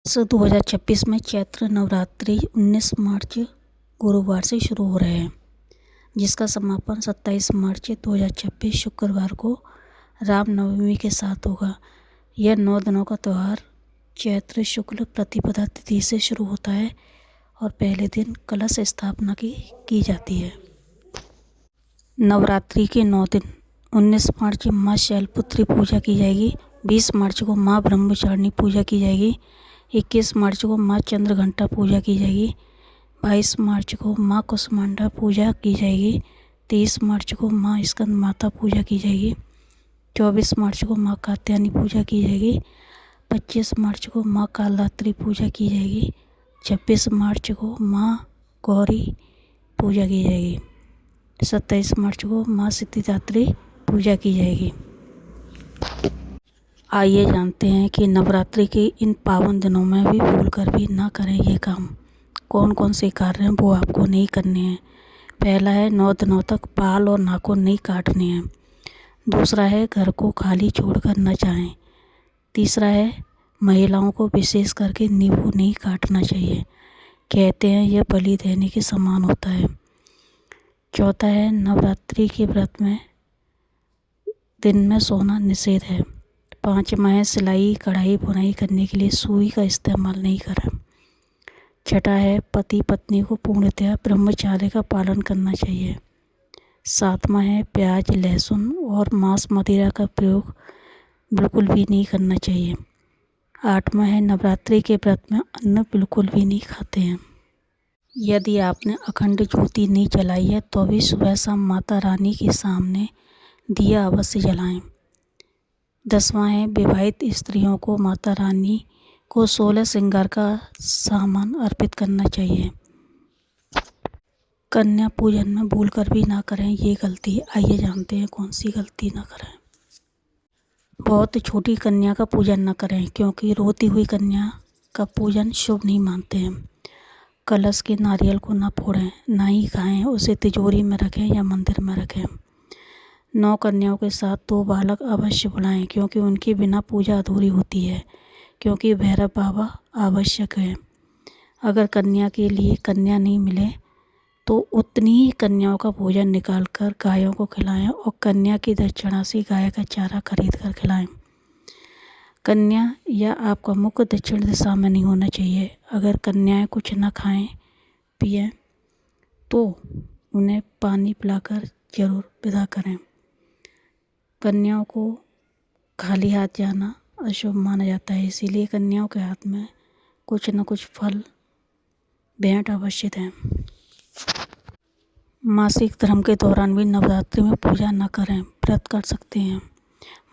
2026 में चैत्र नवरात्रि 19 मार्च गुरुवार से शुरू हो रहे हैं, जिसका समापन 27 मार्च 2026 शुक्रवार को रामनवमी के साथ होगा। यह 9 दिनों का त्यौहार चैत्र शुक्ल प्रतिपदा तिथि से शुरू होता है और पहले दिन कलश स्थापना की जाती है। नवरात्रि के 9 दिन 19 मार्च माँ शैलपुत्री पूजा की जाएगी, 20 मार्च को माँ ब्रह्मचारिणी पूजा की जाएगी, 21 मार्च को माँ चंद्रघंटा पूजा की जाएगी, 22 मार्च को माँ कुसमांडा पूजा की जाएगी, 23 मार्च को माँ स्कंद माता पूजा की जाएगी, 24 मार्च को माँ कात्यायनी पूजा की जाएगी, 25 मार्च को माँ कालरात्रि पूजा की जाएगी, 26 मार्च को माँ गौरी पूजा की जाएगी, 27 मार्च को माँ सिद्धिदात्री पूजा की जाएगी। आइए जानते हैं कि नवरात्रि के इन पावन दिनों में भी भूलकर भी ना करें ये काम। कौन कौन से कार्य हैं वो आपको नहीं करने हैं। पहला है 9 दिनों तक बाल और नाखून नहीं काटने हैं। दूसरा है घर को खाली छोड़कर न जाएं। तीसरा है महिलाओं को विशेष करके नींबू नहीं काटना चाहिए, कहते हैं यह बलि देने के समान होता है। चौथा है नवरात्रि के व्रत में दिन में सोना निषेध है। 5वां है सिलाई कढ़ाई बुनाई करने के लिए सुई का इस्तेमाल नहीं करें। छठा है पति पत्नी को पूर्णतः ब्रह्मचर्य का पालन करना चाहिए। 7वां है प्याज लहसुन और मांस मदिरा का प्रयोग बिल्कुल भी नहीं करना चाहिए। 8वां है नवरात्रि के व्रत में अन्न बिल्कुल भी नहीं खाते हैं। यदि आपने अखंड ज्योति नहीं जलाई है तो भी सुबह शाम माता रानी के सामने दिया अवश्य जलाएं। 10वां है विवाहित स्त्रियों को माता रानी को 16 श्रृंगार का सामान अर्पित करना चाहिए। कन्या पूजन में भूलकर भी ना करें ये गलती। आइए जानते हैं कौन सी गलती ना करें। बहुत छोटी कन्या का पूजन न करें, क्योंकि रोती हुई कन्या का पूजन शुभ नहीं मानते हैं। कलश के नारियल को ना फोड़ें, ना ही खाएं, उसे तिजोरी में रखें या मंदिर में रखें। 9 कन्याओं के साथ 2 बालक अवश्य बुलाएं, क्योंकि उनके बिना पूजा अधूरी होती है, क्योंकि भैरव बाबा आवश्यक है। अगर कन्या के लिए कन्या नहीं मिले तो उतनी ही कन्याओं का भोजन निकालकर गायों को खिलाएं और कन्या की दक्षिणा से गाय का चारा खरीद कर खिलाएं। कन्या या आपका मुख दक्षिण दिशा में नहीं होना चाहिए। अगर कन्याएं कुछ न खाएं पिएं तो उन्हें पानी पिलाकर जरूर विदा करें। कन्याओं को खाली हाथ जाना अशुभ माना जाता है, इसीलिए कन्याओं के हाथ में कुछ न कुछ फल भेंट अवश्य दें। मासिक धर्म के दौरान भी नवरात्रि में पूजा न करें, व्रत कर सकते हैं।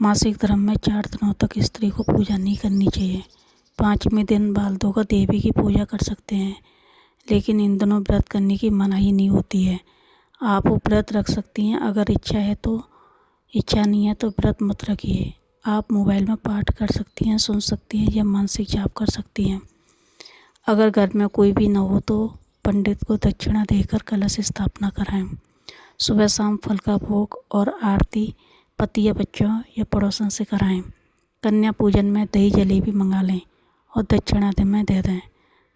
मासिक धर्म में 4 दिनों तक स्त्री को पूजा नहीं करनी चाहिए। 5वें दिन बाल धोकर देवी की पूजा कर सकते हैं, लेकिन इन दिनों व्रत करने की मनाही नहीं होती है। आप व्रत रख सकती हैं, अगर इच्छा है तो। इच्छा नहीं है तो व्रत मत रखिए। आप मोबाइल में पाठ कर सकती हैं, सुन सकती हैं या मानसिक जाप कर सकती हैं। अगर घर में कोई भी न हो तो पंडित को दक्षिणा देकर कलश स्थापना कराएं। सुबह शाम फल का भोग और आरती पति या बच्चों या पड़ोसन से कराएं। कन्या पूजन में दही जलेबी मंगा लें और दक्षिणा में दे दें।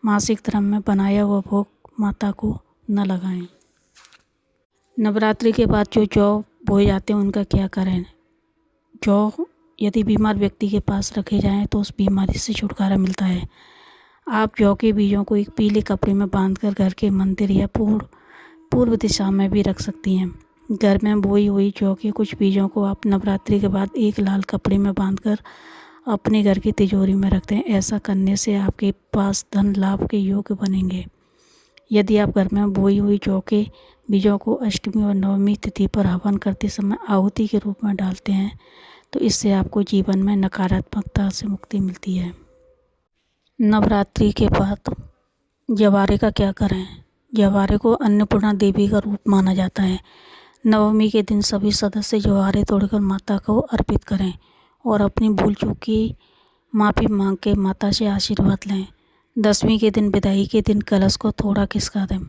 मासिक धर्म में बनाया हुआ भोग माता को न लगाएं। नवरात्रि के बाद जो जौ बोए जाते हैं उनका क्या करें। जौ यदि बीमार व्यक्ति के पास रखे जाएं तो उस बीमारी से छुटकारा मिलता है। आप जौ के बीजों को एक पीले कपड़े में बांधकर घर के मंदिर या पूर्व दिशा में भी रख सकती हैं। घर में बोई हुई जौ के कुछ बीजों को आप नवरात्रि के बाद एक लाल कपड़े में बांधकर अपने घर की तिजोरी में रख दें। ऐसा करने से आपके पास धन लाभ के योग बनेंगे। यदि आप घर में बोई हुई जौ के बीजों को अष्टमी और नवमी तिथि पर हवन करते समय आहुति के रूप में डालते हैं तो इससे आपको जीवन में नकारात्मकता से मुक्ति मिलती है। नवरात्रि के बाद जवारे का क्या करें। जवारे को अन्नपूर्णा देवी का रूप माना जाता है। नवमी के दिन सभी सदस्य जवारे तोड़कर माता को अर्पित करें और अपनी भूल चूक की माफ़ी मांग के माता से आशीर्वाद लें। 10वीं के दिन विदाई के दिन कलश को थोड़ा खिसका दें,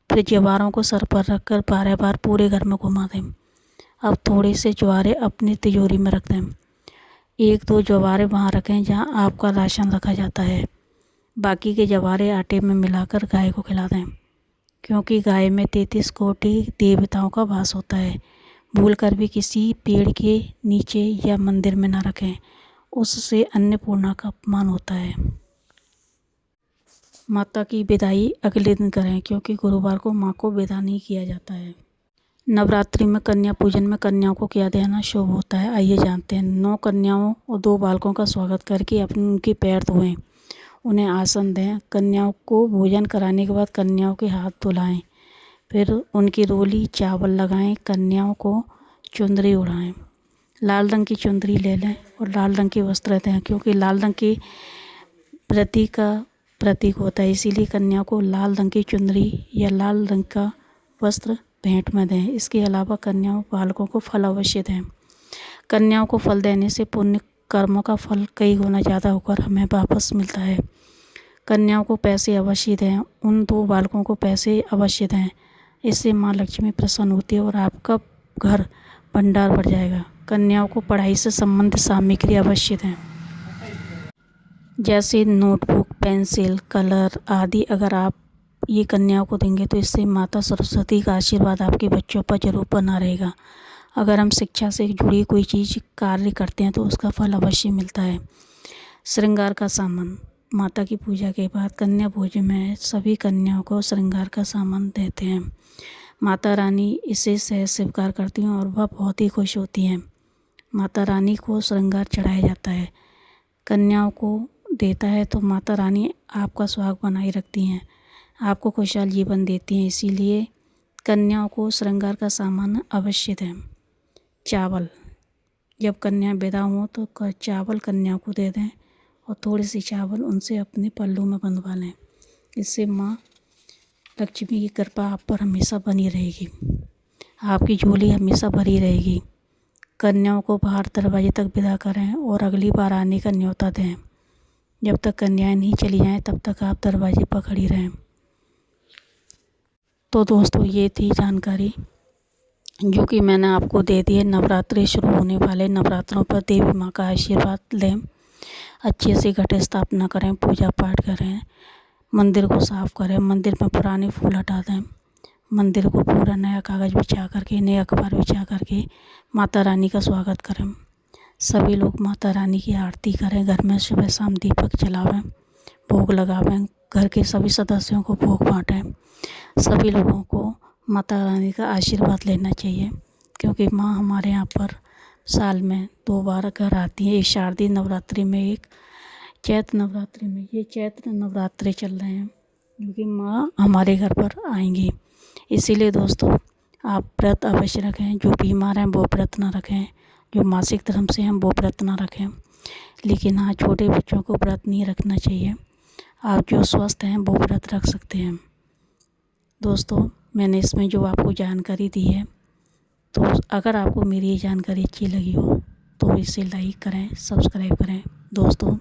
फिर जवारों को सर पर रखकर 12 बार पूरे घर में घुमा दें। अब थोड़े से जवारे अपनी तिजोरी में रख दें। 1-2 जवारे वहाँ रखें जहाँ आपका राशन रखा जाता है। बाकी के जवारे आटे में मिलाकर गाय को खिला दें, क्योंकि गाय में 33 कोटि देवताओं का वास होता है। भूल कर भी किसी पेड़ के नीचे या मंदिर में न रखें, उससे अन्नपूर्णा का अपमान होता है। माता की विदाई अगले दिन करें, क्योंकि गुरुवार को माँ को विदा नहीं किया जाता है। नवरात्रि में कन्या पूजन में कन्याओं को क्या देना शुभ होता है, आइए जानते हैं। 9 कन्याओं और 2 बालकों का स्वागत करके उनके पैर धोएं, उन्हें आसन दें। कन्याओं को भोजन कराने के बाद कन्याओं के हाथ धुलाएं, फिर उनकी रोली चावल लगाएं। कन्याओं को चुंदरी उड़ाएं, लाल रंग की चुंदरी ले लें और लाल रंग के वस्त्र दें, क्योंकि लाल रंग की प्रतीक होता है, इसीलिए कन्या को लाल रंग की चुंदरी या लाल रंग का वस्त्र भेंट में दें। इसके अलावा कन्याओं बालकों को फल अवश्य दें। कन्याओं को फल देने से पुण्य कर्मों का फल कई गुना ज़्यादा होकर हमें वापस मिलता है। कन्याओं को पैसे अवश्य दें, उन 2 बालकों को पैसे अवश्य दें, इससे माँ लक्ष्मी प्रसन्न होती है और आपका घर भंडार बढ़ जाएगा। कन्याओं को पढ़ाई से संबंधित सामग्री अवश्य दें, जैसे नोटबुक, पेंसिल, कलर आदि। अगर आप ये कन्याओं को देंगे तो इससे माता सरस्वती का आशीर्वाद आपके बच्चों पर जरूर बना रहेगा। अगर हम शिक्षा से जुड़ी कोई चीज़ कार्य करते हैं तो उसका फल अवश्य मिलता है। श्रृंगार का सामान, माता की पूजा के बाद कन्या भोजन में सभी कन्याओं को श्रृंगार का सामान देते हैं। माता रानी इसे सहज स्वीकार करती हैं और वह बहुत ही खुश होती हैं। माता रानी को श्रृंगार चढ़ाया जाता है, कन्याओं को देता है तो माता रानी आपका सुहाग बनाए रखती हैं, आपको खुशहाल जीवन देती हैं। इसीलिए कन्याओं को श्रृंगार का सामान अवश्य दें। चावल, जब कन्या विदा हो तो चावल कन्याओं को दे दें और थोड़ी सी चावल उनसे अपने पल्लू में बंधवा लें। इससे माँ लक्ष्मी की कृपा आप पर हमेशा बनी रहेगी, आपकी झोली हमेशा भरी रहेगी। कन्याओं को बाहर दरवाजे तक विदा करें और अगली बार आने का न्योता दें। जब तक कन्याएं नहीं चली जाएं तब तक आप दरवाजे पर खड़ी रहें। तो दोस्तों, ये थी जानकारी जो कि मैंने आपको दे दी है। नवरात्रि शुरू होने वाले नवरात्रों पर देवी माँ का आशीर्वाद लें, अच्छे से घट स्थापना करें, पूजा पाठ करें, मंदिर को साफ़ करें, मंदिर में पुराने फूल हटा दें, मंदिर को पूरा नया कागज़ बिछा करके, नया अखबार बिछा करके माता रानी का स्वागत करें। सभी लोग माता रानी की आरती करें, घर में सुबह शाम दीपक जलावें, भोग लगावें, घर के सभी सदस्यों को भोग बाँटें। सभी लोगों को माता रानी का आशीर्वाद लेना चाहिए, क्योंकि माँ हमारे यहाँ पर साल में 2 बार घर आती है। एक शारदीय नवरात्रि में, एक चैत्र नवरात्रि में। ये चैत्र नवरात्रि चल रहे हैं क्योंकि माँ हमारे घर पर आएंगी। इसीलिए दोस्तों, आप व्रत अवश्य रखें। जो बीमार हैं वो व्रत ना रखें, जो मासिक धर्म से हैं वो व्रत ना रखें। लेकिन हाँ, छोटे बच्चों को व्रत नहीं रखना चाहिए। आप जो स्वस्थ हैं वो व्रत रख सकते हैं। दोस्तों, मैंने इसमें जो आपको जानकारी दी है, तो अगर आपको मेरी ये जानकारी अच्छी लगी हो तो इसे लाइक करें, सब्सक्राइब करें। दोस्तों,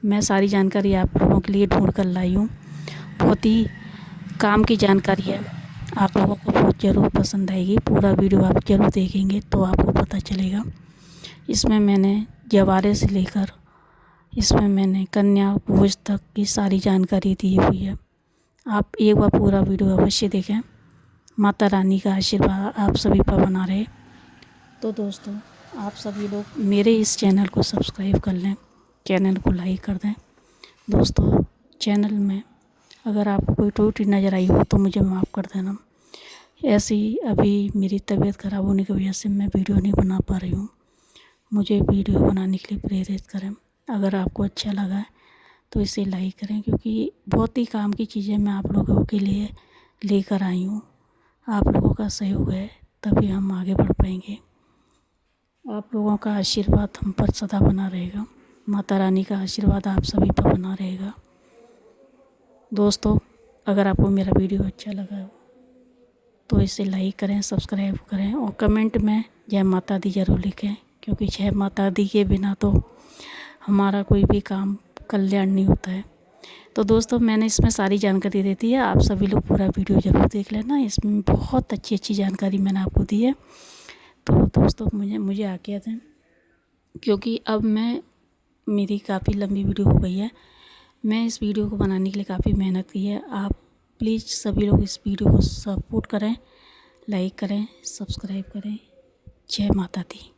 मैं सारी जानकारी आप लोगों के लिए ढूंढ कर लाई हूँ, बहुत ही काम की जानकारी है, आप लोगों को बहुत ज़रूर पसंद आएगी। पूरा वीडियो आप ज़रूर देखेंगे तो आपको पता चलेगा। इसमें मैंने जवारे से लेकर इसमें मैंने कन्या भोज तक की सारी जानकारी दी हुई है। आप एक बार पूरा वीडियो अवश्य देखें। माता रानी का आशीर्वाद आप सभी पर बना रहे। तो दोस्तों, आप सभी लोग मेरे इस चैनल को सब्सक्राइब कर लें, चैनल को लाइक कर दें। दोस्तों, चैनल में अगर आपको कोई त्रुटि नज़र आई हो तो मुझे माफ़ कर देना। ऐसे ही अभी मेरी तबीयत ख़राब होने की वजह से मैं वीडियो नहीं बना पा रही हूँ। मुझे वीडियो बनाने के लिए प्रेरित करें। अगर आपको अच्छा लगा है तो इसे लाइक करें, क्योंकि बहुत ही काम की चीज़ें मैं आप लोगों के लिए लेकर आई हूँ। आप लोगों का सहयोग है तभी हम आगे बढ़ पाएंगे। आप लोगों का आशीर्वाद हम पर सदा बना रहेगा। माता रानी का आशीर्वाद आप सभी पर बना रहेगा। दोस्तों, अगर आपको मेरा वीडियो अच्छा लगा हो तो इसे लाइक करें, सब्सक्राइब करें और कमेंट में जय माता दी ज़रूर लिखें, क्योंकि जय माता दी के बिना तो हमारा कोई भी काम कल्याण नहीं होता है। तो दोस्तों, मैंने इसमें सारी जानकारी दे दी है, आप सभी लोग पूरा वीडियो ज़रूर देख लेना। इसमें बहुत अच्छी जानकारी मैंने आपको दी है। तो दोस्तों, मुझे आज्ञा दें, क्योंकि अब मेरी काफ़ी लंबी वीडियो हो गई है। मैं इस वीडियो को बनाने के लिए काफ़ी मेहनत की है। आप प्लीज़ सभी लोग इस वीडियो को सपोर्ट करें, लाइक करें, सब्सक्राइब करें। जय माता दी।